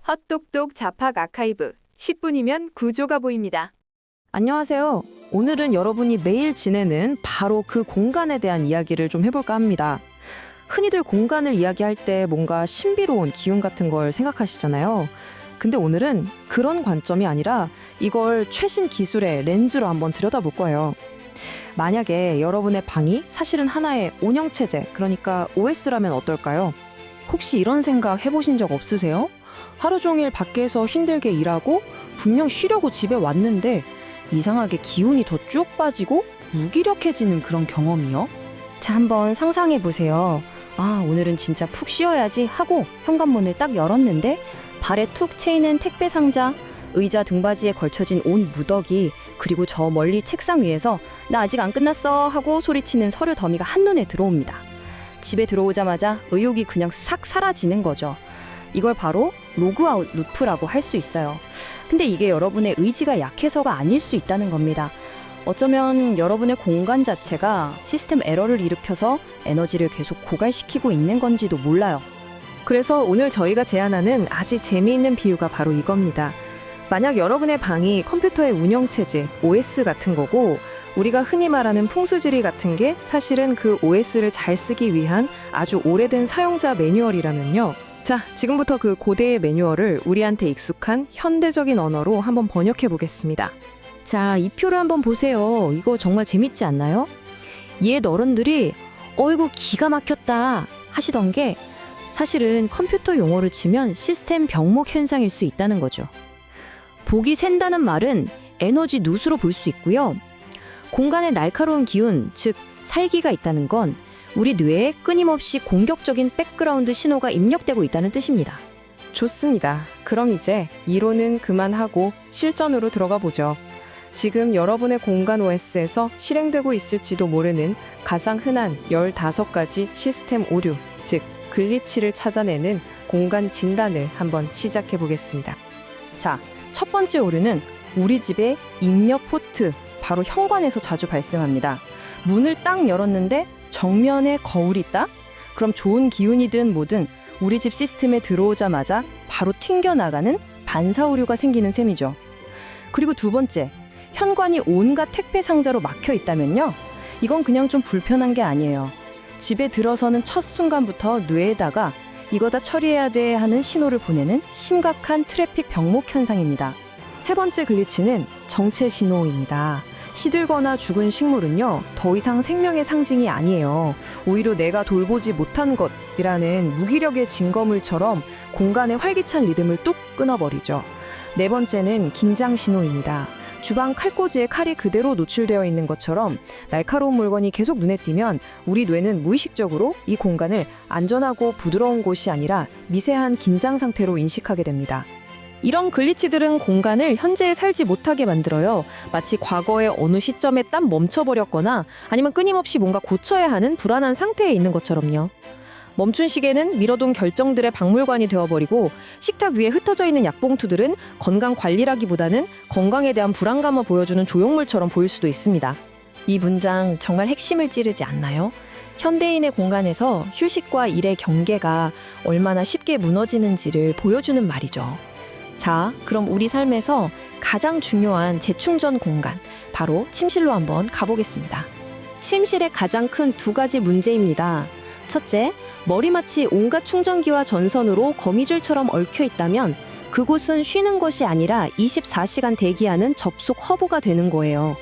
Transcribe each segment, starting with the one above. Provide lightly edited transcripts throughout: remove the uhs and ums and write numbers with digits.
헛똑똑 잡학 아카이브 10분이면 구조가 보입니다. 안녕하세요. 오늘은 여러분이 매일 지내는 바로 그 공간에 대한 이야기를 좀 해볼까 합니다. 흔히들 공간을 이야기할 때 뭔가 신비로운 기운 같은 걸 생각하시잖아요. 근데 오늘은 그런 관점이 아니라 이걸 최신 기술의 렌즈로 한번 들여다볼 거예요. 만약에 여러분의 방이 사실은 하나의 온형체제, 그러니까 OS라면 어떨까요? 혹시 이런 생각 해보신 적 없으세요? 하루 종일 밖에서 힘들게 일하고 분명 쉬려고 집에 왔는데 이상하게 기운이 더 쭉 빠지고 무기력해지는 그런 경험이요? 자, 한번 상상해 보세요. 아, 오늘은 진짜 푹 쉬어야지 하고 현관문을 딱 열었는데 발에 툭 채이는 택배 상자, 의자 등받이에 걸쳐진 온 무더기, 그리고 저 멀리 책상 위에서 나 아직 안 끝났어 하고 소리치는 서류 더미가 한눈에 들어옵니다. 집에 들어오자마자 의욕이 그냥 싹 사라지는 거죠. 이걸 바로 로그아웃 루프라고 할 수 있어요. 근데 이게 여러분의 의지가 약해서가 아닐 수 있다는 겁니다. 어쩌면 여러분의 공간 자체가 시스템 에러를 일으켜서 에너지를 계속 고갈시키고 있는 건지도 몰라요. 그래서 오늘 저희가 제안하는 아주 재미있는 비유가 바로 이겁니다. 만약 여러분의 방이 컴퓨터의 운영체제, OS 같은 거고 우리가 흔히 말하는 풍수지리 같은 게 사실은 그 OS를 잘 쓰기 위한 아주 오래된 사용자 매뉴얼이라면요. 자, 지금부터 그 고대의 매뉴얼을 우리한테 익숙한 현대적인 언어로 한번 번역해 보겠습니다. 자, 이 표를 한번 보세요. 이거 정말 재밌지 않나요? 옛 어른들이 어이구 기가 막혔다 하시던 게 사실은 컴퓨터 용어를 치면 시스템 병목 현상일 수 있다는 거죠. 복이 샌다는 말은 에너지 누수로 볼 수 있고요. 공간에 날카로운 기운, 즉 살기가 있다는 건 우리 뇌에 끊임없이 공격적인 백그라운드 신호가 입력되고 있다는 뜻입니다. 좋습니다. 그럼 이제 이론은 그만하고 실전으로 들어가 보죠. 지금 여러분의 공간 OS에서 실행되고 있을지도 모르는 가장 흔한 15가지 시스템 오류, 즉 글리치를 찾아내는 공간 진단을 한번 시작해 보겠습니다. 자, 첫 번째 오류는 우리 집의 입력 포트, 바로 현관에서 자주 발생합니다. 문을 딱 열었는데 정면에 거울이 있다? 그럼 좋은 기운이든 뭐든 우리 집 시스템에 들어오자마자 바로 튕겨나가는 반사 오류가 생기는 셈이죠. 그리고 두 번째, 현관이 온갖 택배 상자로 막혀 있다면요. 이건 그냥 좀 불편한 게 아니에요. 집에 들어서는 첫 순간부터 뇌에다가 이거 다 처리해야 돼 하는 신호를 보내는 심각한 트래픽 병목 현상입니다. 세 번째 글리치는 정체 신호입니다. 시들거나 죽은 식물은요, 더 이상 생명의 상징이 아니에요. 오히려 내가 돌보지 못한 것이라는 무기력의 증거물처럼 공간의 활기찬 리듬을 뚝 끊어버리죠. 네 번째는 긴장 신호입니다. 주방 칼꽂이에 칼이 그대로 노출되어 있는 것처럼 날카로운 물건이 계속 눈에 띄면 우리 뇌는 무의식적으로 이 공간을 안전하고 부드러운 곳이 아니라 미세한 긴장 상태로 인식하게 됩니다. 이런 글리치들은 공간을 현재에 살지 못하게 만들어요. 마치 과거의 어느 시점에 딱 멈춰버렸거나 아니면 끊임없이 뭔가 고쳐야 하는 불안한 상태에 있는 것처럼요. 멈춘 시계는 미뤄둔 결정들의 박물관이 되어버리고 식탁 위에 흩어져 있는 약봉투들은 건강 관리라기보다는 건강에 대한 불안감을 보여주는 조형물처럼 보일 수도 있습니다. 이 문장 정말 핵심을 찌르지 않나요? 현대인의 공간에서 휴식과 일의 경계가 얼마나 쉽게 무너지는지를 보여주는 말이죠. 자, 그럼 우리 삶에서 가장 중요한 재충전 공간, 바로 침실로 한번 가보겠습니다. 침실의 가장 큰 두 가지 문제입니다. 첫째, 머리맡이 온갖 충전기와 전선으로 거미줄처럼 얽혀 있다면 그곳은 쉬는 것이 아니라 24시간 대기하는 접속 허브가 되는 거예요.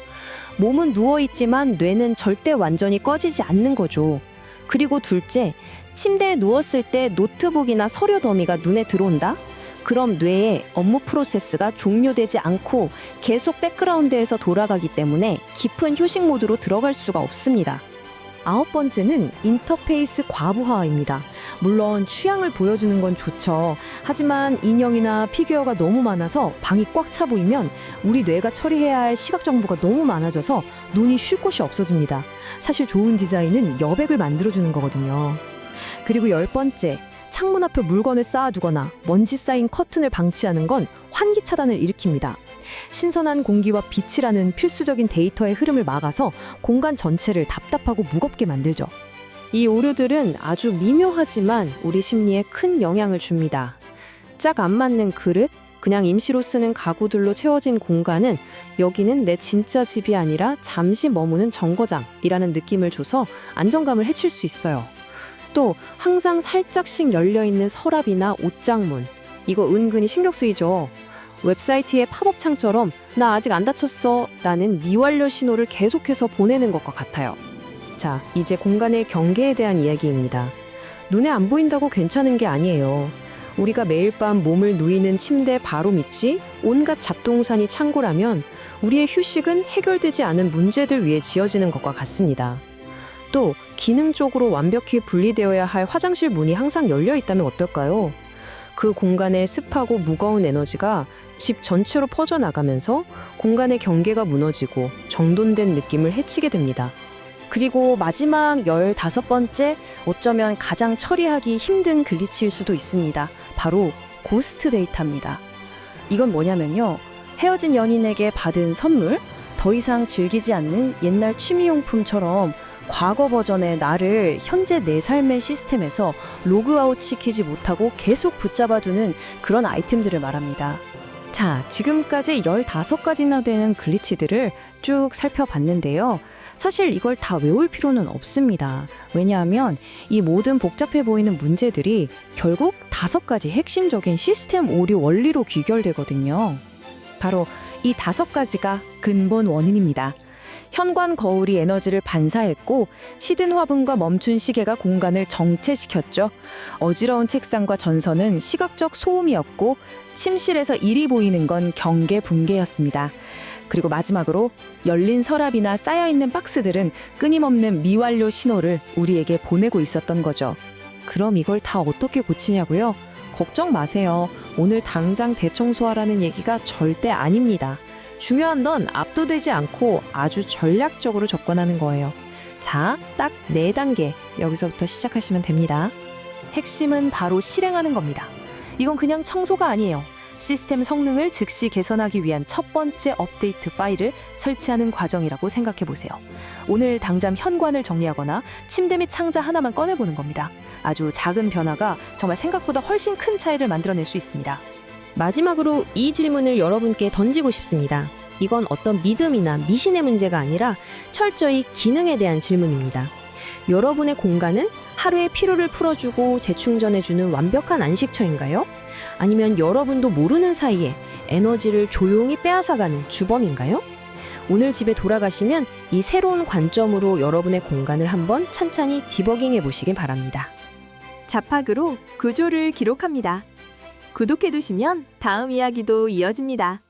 몸은 누워있지만 뇌는 절대 완전히 꺼지지 않는 거죠. 그리고 둘째, 침대에 누웠을 때 노트북이나 서류 더미가 눈에 들어온다? 그럼 뇌의 업무 프로세스가 종료되지 않고 계속 백그라운드에서 돌아가기 때문에 깊은 휴식 모드로 들어갈 수가 없습니다. 아홉 번째는 인터페이스 과부하입니다. 물론 취향을 보여주는 건 좋죠. 하지만 인형이나 피규어가 너무 많아서 방이 꽉 차 보이면 우리 뇌가 처리해야 할 시각 정보가 너무 많아져서 눈이 쉴 곳이 없어집니다. 사실 좋은 디자인은 여백을 만들어주는 거거든요. 그리고 열 번째, 창문 앞에 물건을 쌓아두거나 먼지 쌓인 커튼을 방치하는 건 환기 차단을 일으킵니다. 신선한 공기와 빛이라는 필수적인 데이터의 흐름을 막아서 공간 전체를 답답하고 무겁게 만들죠. 이 오류들은 아주 미묘하지만 우리 심리에 큰 영향을 줍니다. 짝 안 맞는 그릇, 그냥 임시로 쓰는 가구들로 채워진 공간은 여기는 내 진짜 집이 아니라 잠시 머무는 정거장이라는 느낌을 줘서 안정감을 해칠 수 있어요. 또 항상 살짝씩 열려있는 서랍이나 옷장문, 이거 은근히 신경 쓰이죠. 웹사이트의 팝업 창처럼 나 아직 안 닫혔어 라는 미완료 신호를 계속해서 보내는 것과 같아요. 자, 이제 공간의 경계에 대한 이야기입니다. 눈에 안 보인다고 괜찮은 게 아니에요. 우리가 매일 밤 몸을 누이는 침대 바로 밑이 온갖 잡동사니 창고라면 우리의 휴식은 해결되지 않은 문제들 위에 지어지는 것과 같습니다. 또 기능적으로 완벽히 분리되어야 할 화장실 문이 항상 열려 있다면 어떨까요? 그 공간의 습하고 무거운 에너지가 집 전체로 퍼져나가면서 공간의 경계가 무너지고 정돈된 느낌을 해치게 됩니다. 그리고 마지막 15번째, 어쩌면 가장 처리하기 힘든 글리치일 수도 있습니다. 바로 고스트 데이터입니다. 이건 뭐냐면요. 헤어진 연인에게 받은 선물, 더 이상 즐기지 않는 옛날 취미용품처럼 과거 버전의 나를 현재 내 삶의 시스템에서 로그아웃 시키지 못하고 계속 붙잡아두는 그런 아이템들을 말합니다. 자, 지금까지 15가지나 되는 글리치들을 쭉 살펴봤는데요. 사실 이걸 다 외울 필요는 없습니다. 왜냐하면 이 모든 복잡해 보이는 문제들이 결국 5가지 핵심적인 시스템 오류 원리로 귀결되거든요. 바로 이 5가지가 근본 원인입니다. 현관 거울이 에너지를 반사했고 시든 화분과 멈춘 시계가 공간을 정체시켰죠. 어지러운 책상과 전선은 시각적 소음이었고 침실에서 일이 보이는 건 경계 붕괴였습니다. 그리고 마지막으로 열린 서랍이나 쌓여있는 박스들은 끊임없는 미완료 신호를 우리에게 보내고 있었던 거죠. 그럼 이걸 다 어떻게 고치냐고요? 걱정 마세요. 오늘 당장 대청소하라는 얘기가 절대 아닙니다. 중요한 건 압도되지 않고 아주 전략적으로 접근하는 거예요. 자, 딱 4단계 여기서부터 시작하시면 됩니다. 핵심은 바로 실행하는 겁니다. 이건 그냥 청소가 아니에요. 시스템 성능을 즉시 개선하기 위한 첫 번째 업데이트 파일을 설치하는 과정이라고 생각해 보세요. 오늘 당장 현관을 정리하거나 침대 및 상자 하나만 꺼내보는 겁니다. 아주 작은 변화가 정말 생각보다 훨씬 큰 차이를 만들어낼 수 있습니다. 마지막으로 이 질문을 여러분께 던지고 싶습니다. 이건 어떤 믿음이나 미신의 문제가 아니라 철저히 기능에 대한 질문입니다. 여러분의 공간은 하루의 피로를 풀어주고 재충전해주는 완벽한 안식처인가요? 아니면 여러분도 모르는 사이에 에너지를 조용히 빼앗아가는 주범인가요? 오늘 집에 돌아가시면 이 새로운 관점으로 여러분의 공간을 한번 찬찬히 디버깅해 보시길 바랍니다. 자팍으로 구조를 기록합니다. 구독해두시면 다음 이야기도 이어집니다.